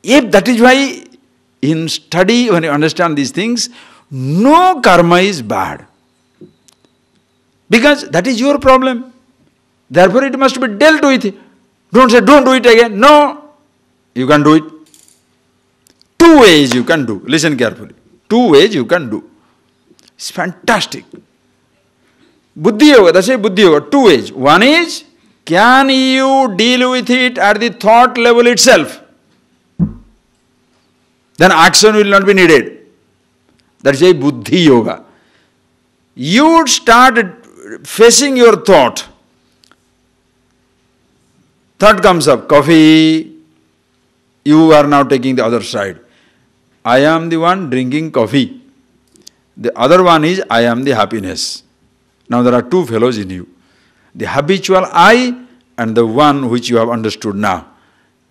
If that is why in study, when you understand these things, no karma is bad. Because that is your problem. Therefore it must be dealt with. Don't say, don't do it again. No, you can do it. Two ways you can do. Listen carefully. Two ways you can do. It's fantastic. Buddhi yoga, that's why Buddhi yoga. Two ways. One is, can you deal with it at the thought level itself? Then action will not be needed. That is why Buddhi yoga. You start facing your thought. Thought comes up, coffee. You are now taking the other side. I am the one drinking coffee. The other one is, I am the happiness. Now there are two fellows in you. The habitual I and the one which you have understood now.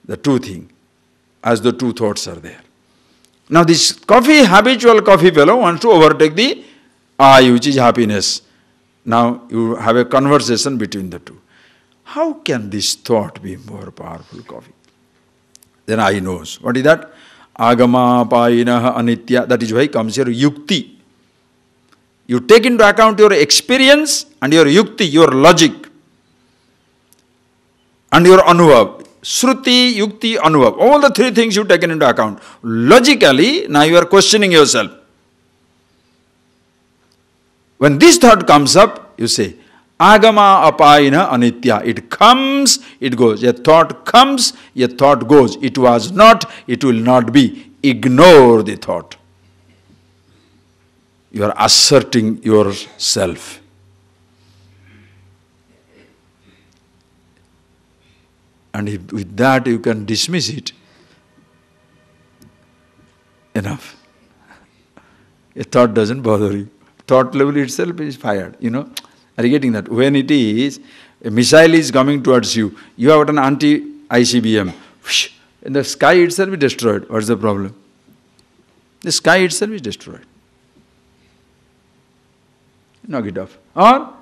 The two things. As the two thoughts are there. Now this habitual coffee fellow wants to overtake the I, which is happiness. Now you have a conversation between the two. How can this thought be more powerful, coffee? Then I knows. What is that? Agama painaha anitya. That is why comes here yukti. You take into account your experience and your yukti, your logic. And your anubhav. Shruti, yukti, anubhav. All the three things you taken into account. Logically, now you are questioning yourself. When this thought comes up, you say, Agama apaina anitya. It comes, it goes. A thought comes, a thought goes. It was not, it will not be. Ignore the thought. You are asserting yourself. And if with that you can dismiss it, enough. A thought doesn't bother you. Thought level itself is fired, you know. Are you getting that? When it is, a missile is coming towards you, you have an anti-ICBM. And the sky itself is destroyed. What's the problem? The sky itself is destroyed. Knock it off. Or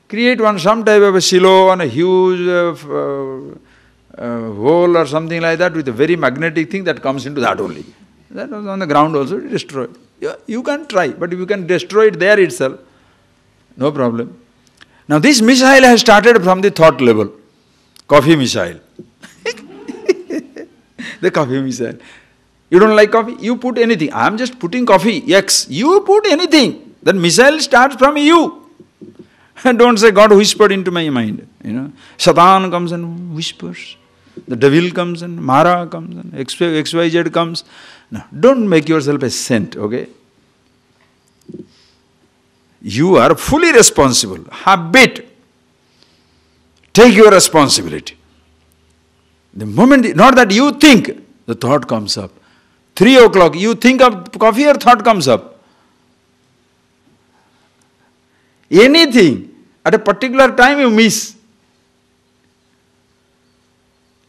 create some type of a silo on a huge hole or something like that with a very magnetic thing that comes into that only. That was on the ground also destroyed. You can try, but if you can destroy it there itself, no problem. Now this missile has started from the thought level. Coffee missile. The coffee missile. You don't like coffee? You put anything. I am just putting coffee. X. You put anything. That missile starts from you. And don't say God whispered into my mind. You know, Satan comes and whispers. The devil comes and Mara comes and XYZ comes. No, don't make yourself a saint, okay? You are fully responsible. Habit. Take your responsibility. The moment, not that you think, the thought comes up. 3 o'clock, you think of coffee or thought comes up. Anything, at a particular time you miss.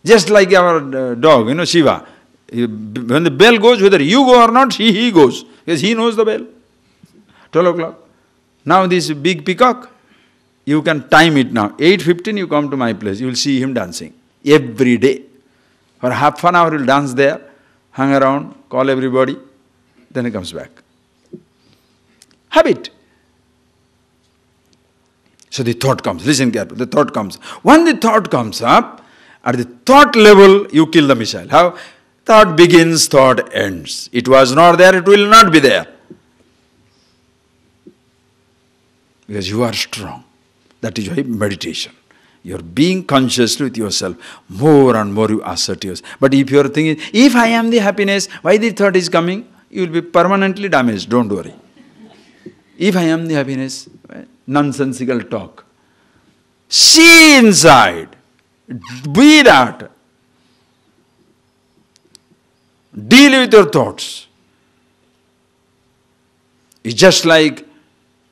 Just like our dog, you know, Shiva. When the bell goes, whether you go or not, he goes. Because he knows the bell. 12 o'clock. Now this big peacock, you can time it now. 8:15 you come to my place, you will see him dancing. Every day. For half an hour he will dance there, hang around, call everybody, then he comes back. Habit. So the thought comes, listen carefully, the thought comes. When the thought comes up, at the thought level, you kill the missile. How? Thought begins, thought ends. It was not there, it will not be there. Because you are strong. That is why meditation. You are being conscious with yourself. More and more you assert yourself. But if you are thinking, if I am the happiness, why the thought is coming? You will be permanently damaged, don't worry. If I am the happiness, nonsensical talk. See inside. Be that. Deal with your thoughts. It's just like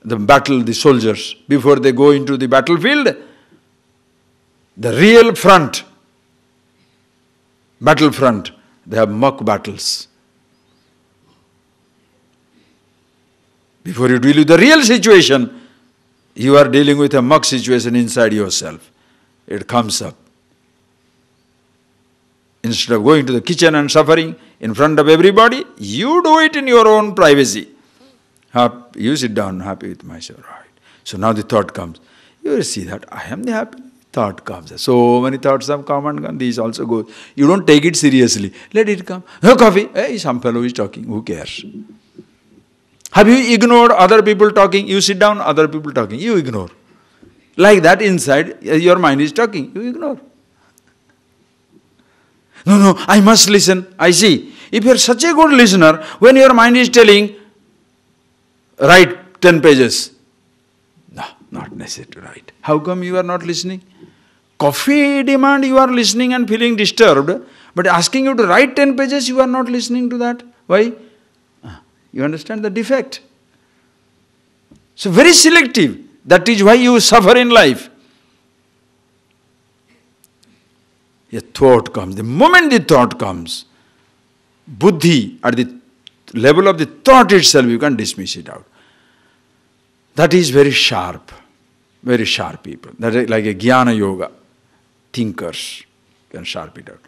the battle, the soldiers, before they go into the battlefield, the real front, battlefront, they have mock battles. Before you deal with the real situation, you are dealing with a mock situation inside yourself. It comes up. Instead of going to the kitchen and suffering in front of everybody, you do it in your own privacy. You sit down, happy with myself, right? So now the thought comes. You will see that I am the happy. Thought comes. So many thoughts have come and gone. These also go. You don't take it seriously. Let it come. No coffee. Hey, some fellow is talking. Who cares? Have you ignored other people talking? You sit down, other people talking. You ignore. Like that inside, your mind is talking. You ignore. No, I must listen. I see. If you are such a good listener, when your mind is telling, write 10 pages. No, not necessary to write. How come you are not listening? Coffee demand, you are listening and feeling disturbed, but asking you to write 10 pages, you are not listening to that. Why? You understand the defect. So very selective. That is why you suffer in life. A thought comes. The moment the thought comes, buddhi, at the level of the thought itself, you can dismiss it out. That is very sharp people. That is like a jnana yoga. Thinkers can sharp it out.